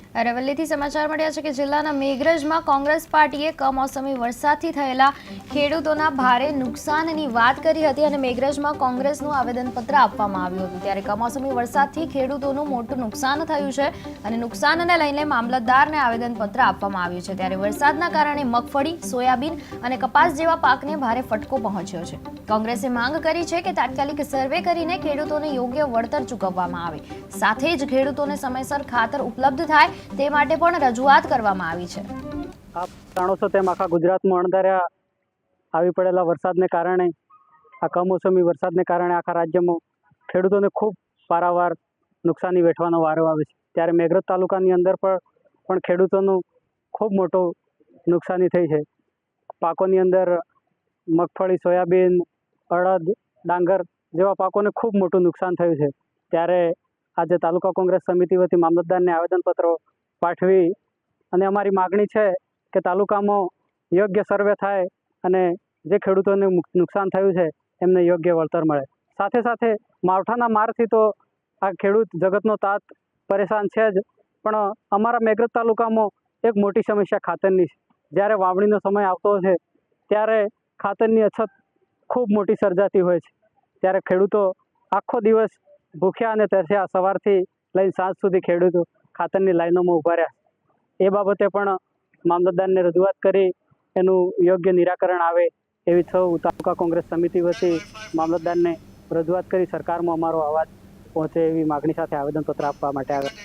અરવલ્લીથી સમાચાર મળ્યા છે કે જિલ્લાના મેઘરજમાં કોંગ્રેસ પાર્ટીએ કમોસમી વરસાદથી થયેલા ખેડૂતોના ભારે નુકસાનની વાત કરી હતી અને મેઘરજમાં કોંગ્રેસનું આવેદનપત્ર આપવામાં આવ્યું હતું। ત્યારે કમોસમી વરસાદથી ખેડૂતોનું મોટું નુકસાન થયું છે અને નુકસાનને લઈને મામલતદારને આવેદનપત્ર આપવામાં આવ્યું છે। ત્યારે વરસાદના કારણે મગફળી, સોયાબીન અને કપાસ જેવા પાકને ભારે ફટકો પહોંચ્યો છે। કોંગ્રેસે માંગ કરી છે કે તાત્કાલિક સર્વે કરીને ખેડૂતોને યોગ્ય વળતર ચૂકવવામાં આવે, સાથે જ ખેડૂતોને સમયસર ખાતર ઉપલબ્ધ થાય તે માટે પણ રજૂઆત કરવામાં આવી છે। આપ જાણો છો તેમ આખા ગુજરાતમાં અણધાર્યા આવી પડેલા વરસાદને કારણે, આ કમોસમી વરસાદને કારણે આખા રાજ્યમાં ખેડૂતોને ખૂબ પારાવાર નુકસાની વેઠવાનો વારો આવે છે। ત્યારે મેઘરજ તાલુકાની અંદર પણ ખેડૂતોનું ખૂબ મોટું નુકસાની થઈ છે। પાકોની અંદર મગફળી, સોયાબીન, અડદ, ડાંગર જેવા પાકોને ખૂબ મોટું નુકસાન થયું છે। ત્યારે આજે તાલુકા કોંગ્રેસ સમિતિ વતી મામલતદારને આવેદનપત્રો પાઠવી અને અમારી માગણી છે કે તાલુકામાં યોગ્ય સર્વે થાય અને જે ખેડૂતોને નુકસાન થયું છે એમને યોગ્ય વળતર મળે। સાથે સાથે માવઠાના મારથી તો આ ખેડૂત જગતનો તાત પરેશાન છે જ, પણ અમારા મેઘરજ તાલુકામાં એક મોટી સમસ્યા ખાતરની છે। જ્યારે વાવણીનો સમય આવતો છે ત્યારે ખાતરની અછત ખૂબ મોટી સર્જાતી હોય છે। ત્યારે ખેડૂતો આખો દિવસ ભૂખ્યા અને તરસ્યા સવારથી લઈને સાંજ સુધી ખેડૂતો ખાતરની લાઈનોમાં ઊભા રહ્યા। એ બાબતે પણ મામલતદારને રજૂઆત કરી એનું યોગ્ય નિરાકરણ આવે એવી સૌ તાલુકા કોંગ્રેસ સમિતિ વતી મામલતદારને રજૂઆત કરી સરકારમાં અમારો અવાજ પહોંચે એવી માગણી સાથે આવેદનપત્ર આપવા માટે આવ્યા।